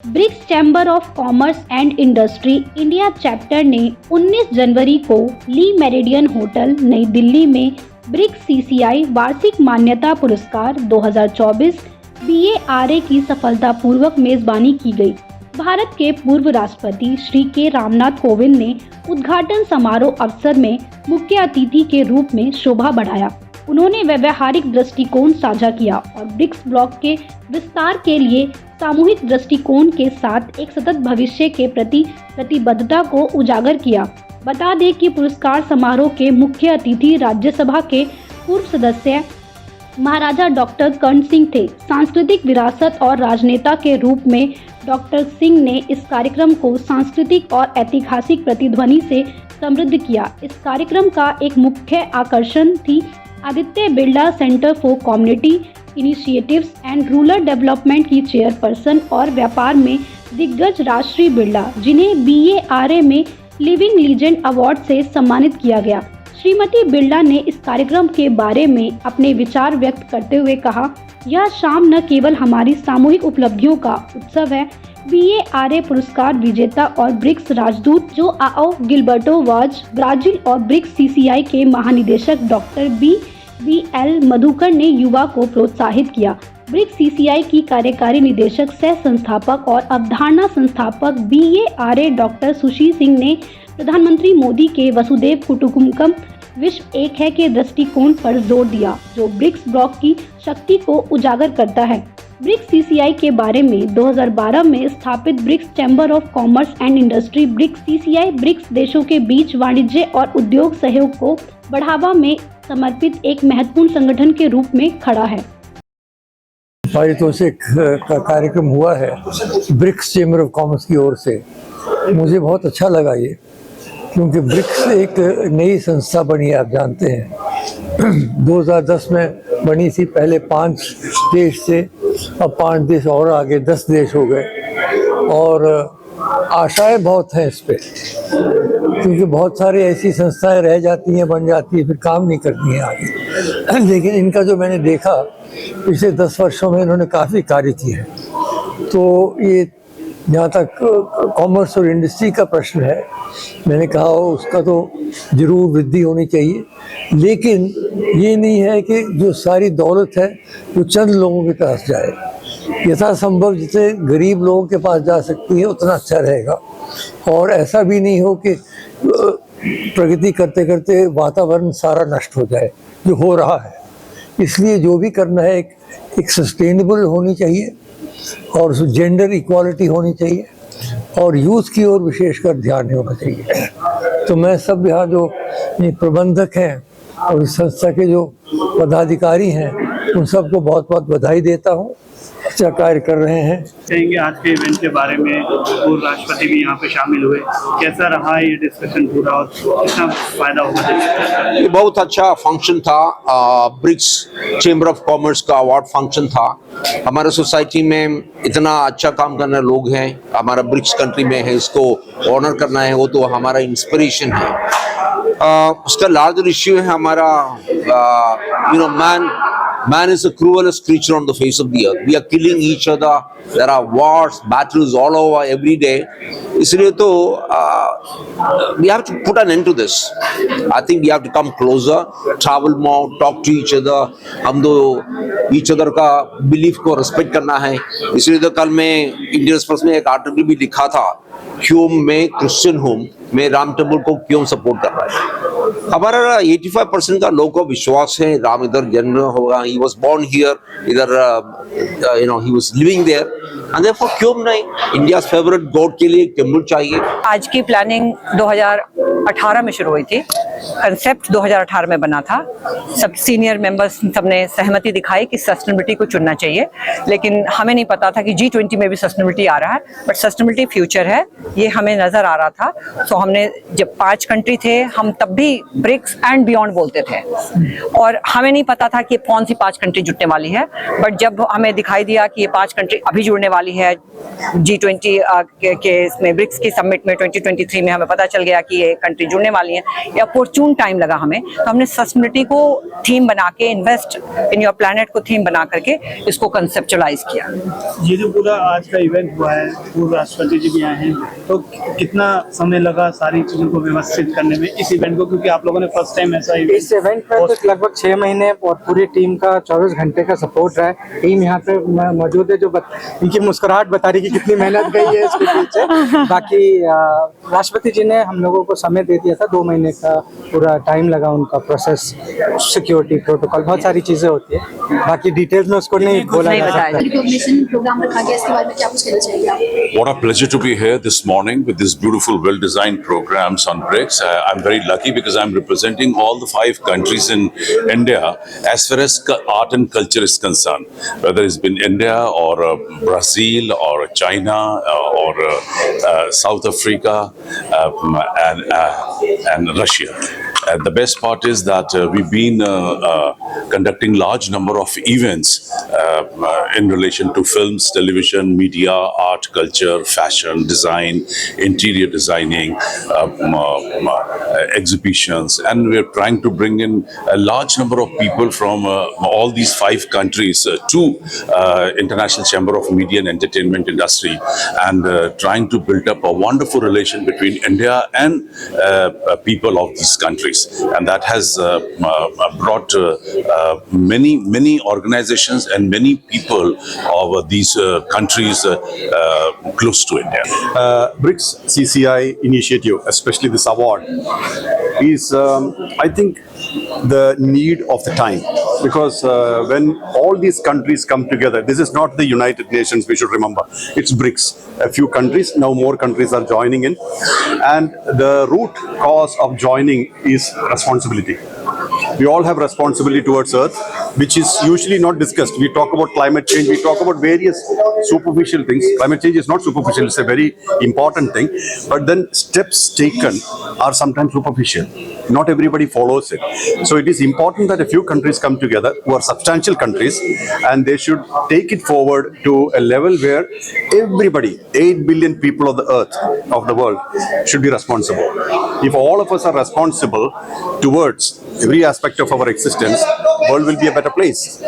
BRICS chamber of commerce and industry India chapter ने 19 जनवरी को ली meridian hotel नई दिल्ली में ब्रिक्स सीसीआई वार्षिक मान्यता पुरस्कार 2024 BARA की सफलतापूर्वक मेजबानी की गई। भारत के पूर्व राष्ट्रपति श्री के रामनाथ कोविंद ने उद्घाटन समारोह अवसर में मुख्य अतिथि के रूप में शोभा बढ़ाया। उन्होंने व्यावहारिक दृष्टिकोण साझा किया और ब्रिक्स ब्लॉक के विस्तार के लिए सामूहिक दृष्टिकोण के साथ एक सतत भविष्य के प्रति प्रतिबद्धता को उजागर किया। बता दें कि पुरस्कार समारोह के मुख्य अतिथि राज्यसभा के पूर्व सदस्य महाराजा डॉक्टर कर्ण सिंह थे। सांस्कृतिक विरासत और राजनेता के रूप में डॉक्टर सिंह ने इस कार्यक्रम को सांस्कृतिक और ऐतिहासिक प्रतिध्वनि से समृद्ध किया। इस कार्यक्रम का एक मुख्य आकर्षण थी Aditya Birla centre for community initiatives and rural development की चेयरपर्सन और व्यापार में दिग्गज राजश्री बिरला, जिन्हें BARA में लिविंग लीजेंड अवार्ड से सम्मानित किया गया। श्रीमती बिरला ने इस कार्यक्रम के बारे में अपने विचार व्यक्त करते हुए कहा, यह शाम न केवल हमारी सामूहिक उपलब्धियों का उत्सव है। BARA पुरस्कार विजेता और ब्रिक्स राजदूत जोआओ गिलबर्टो वाज, ब्राजील और ब्रिक्स CCI के महानिदेशक डॉक्टर BL मधुकर ने युवा को प्रोत्साहित किया। ब्रिक्स CCI की कार्यकारी निदेशक सह संस्थापक और अवधारणा संस्थापक BARA डॉक्टर सुशील सिंह ने प्रधानमंत्री मोदी के वसुधैव कुटुंबकम विश्व एक है के दृष्टिकोण पर जोर दिया, जो ब्रिक्स ब्लॉक की शक्ति को उजागर करता है। ब्रिक्स CCI के बारे में 2012 में स्थापित BRICS chamber of commerce and industry BRICS CCI BRICS देशों के बीच वाणिज्य और उद्योग सहयोग को बढ़ावा में समर्पित एक महत्वपूर्ण संगठन के रूप में खड़ा है। पारितोषिक का कार्यक्रम हुआ है ब्रिक्स चैम्बर ऑफ कॉमर्स की ओर से। मुझे बहुत अच्छा लगा ये, क्योंकि ब्रिक्स एक नई संस्था बनी है, आप जानते हैं 2010 में बनी थी। पहले 5 देश थे, अब 5 देश और आगे 10 देश हो गए और आशाएं बहुत हैं इस पे, क्योंकि बहुत सारी ऐसी संस्थाएं रह जाती हैं, बन जाती हैं, फिर काम नहीं करती हैं आगे। लेकिन इनका जो मैंने देखा पिछले 10 वर्षों में इन्होंने काफ़ी कार्य किए हैं। तो ये जहाँ तक कॉमर्स और इंडस्ट्री का प्रश्न है, मैंने कहा उसका तो ज़रूर वृद्धि होनी चाहिए, लेकिन ये नहीं है कि जो सारी दौलत है वो चंद लोगों के पास जाए। यथासंभव जितने गरीब लोगों के पास जा सकती है उतना अच्छा रहेगा। और ऐसा भी नहीं हो कि प्रगति करते करते वातावरण सारा नष्ट हो जाए, जो हो रहा है। इसलिए जो भी करना है एक सस्टेनेबल होनी चाहिए और जेंडर इक्वालिटी होनी चाहिए और यूथ की ओर विशेषकर ध्यान होना चाहिए। तो मैं सब यहाँ जो प्रबंधक हैं और इस संस्था के जो पदाधिकारी हैं उन सबको बहुत बहुत बधाई देता हूँ। अच्छा कार्य कर रहे हैं। कहेंगे आज के इवेंट के बारे में, पूर्व राष्ट्रपति भी यहाँ पे शामिल हुए, कैसा रहा ये डिस्कशन पूरा और कितना फायदा होगा? ये बहुत अच्छा फंक्शन था। ब्रिक्स चैम्बर ऑफ कॉमर्स का अवार्ड फंक्शन था। हमारे सोसाइटी में इतना अच्छा काम करने लोग हैं, हमारा ब्रिक्स कंट्री में है, इसको ऑनर करना है, वो तो हमारा इंस्पिरेशन है। उसका लार्जर इश्यू है हमारा man is the cruelest creature on the face of the earth. We are killing each other. There are wars, battles all over every day. इसलिए तो we have to put an end to this. I think we have to come closer, travel more, talk to each other. हम दो each other का belief को respect करना है। इसलिए तो कल मैं इंडियन एक्सप्रेस में एक आर्टिकल भी लिखा था, क्यों में क्रिश्चियन हूँ, मैं राम टेम्पल को क्यों सपोर्ट कर रहा है। हमारा 85% का लोगों को विश्वास है राम इधर जन्म होगा। He was born here, इधर he was living there, and therefore क्यों नहीं इंडिया फेवरेट गॉड के लिए एक टेम्पल चाहिए। आज की प्लानिंग 2018 में शुरू हुई थी, कंसेप्ट 2018 में बना था। सब सीनियर मेंबर्स सबने सहमति दिखाई कि सस्टेनेबिलिटी को चुनना चाहिए, लेकिन हमें नहीं पता था कि G20 में भी सस्टेनेबिलिटी आ रहा है, बट सस्टेनेबिलिटी फ्यूचर है ये हमें नजर आ रहा था। सो हमने जब 5 कंट्री थे, हम तब भी ब्रिक्स एंड बियॉन्ड बोलते थे और हमें नहीं पता था कि कौन सी 5 कंट्री जुड़ने वाली है। बट जब हमें दिखाई दिया कि ये 5 कंट्री अभी जुड़ने वाली है G20 के इसमें ब्रिक्स की समिट में 2023 में, हमें पता चल गया कि ये कंट्री जुड़ने वाली हैं। ऑफ कोर्स ऑपरचून टाइम लगा हमें, तो हमने सस्टेनेबिलिटी को थीम बना के, इन्वेस्ट इन योर प्लैनेट को थीम बना करके इसको कंसेप्चुअलाइज किया। ये जो पूरा आज का इवेंट हुआ है, पूर्व राष्ट्रपति जी भी आए हैं, तो कितना समय लगा सारी चीजों को व्यवस्थित करने में इस इवेंट को, क्योंकि आप लोगों ने फर्स्ट टाइम ऐसा इस इवेंट में तो लगभग 6 महीने और पूरी टीम का 24 घंटे का सपोर्ट रहा है। टीम यहाँ पे मौजूद है जो इनकी मुस्कुराहट बता रही कि कितनी मेहनत गई है इसके पीछे। बाकी राष्ट्रपति जी ने हम लोगों को समय दे दिया था, 2 महीने का पूरा टाइम लगा उनका प्रोसेस, सिक्योरिटी प्रोटोकॉल, बहुत सारी चीजें होती है। बाकी डिटेल्स में उसको नहीं बोला जा सकता। रिकॉग्निशन प्रोग्राम रखा गया, इसके बारे में क्या कुछ कहना चाहिए आप? What a pleasure to be here this morning with this beautiful, well-designed programs on BRICS. I'm very lucky because I'm representing all the 5 countries in India as far as art and culture is concerned. Whether it's been India or Brazil or China or South Africa and Russia. The best part is that we've been conducting large number of events in relation to films, television, media, art, culture, fashion, design, interior designing, exhibitions, and we're trying to bring in a large number of people from all these 5 countries to International Chamber of Media and Entertainment Industry, and trying to build up a wonderful relation between India and people of these countries. And that has brought many organizations and many people of these countries close to India. BRICS CCI initiative, especially this award, is I think the need of the time, because when all these countries come together, this is not the United Nations, we should remember, it's BRICS. A few countries, now more countries are joining in, and the root cause of joining is responsibility. We all have responsibility towards Earth, which is usually not discussed. We talk about climate change, we talk about various superficial things. Climate change is not superficial, it's a very important thing. But then steps taken are sometimes superficial. Not everybody follows it. So it is important that a few countries come together, who are substantial countries, and they should take it forward to a level where everybody, 8 billion people of the earth, of the world, should be responsible. If all of us are responsible towards every aspect of our existence, world will be a better place.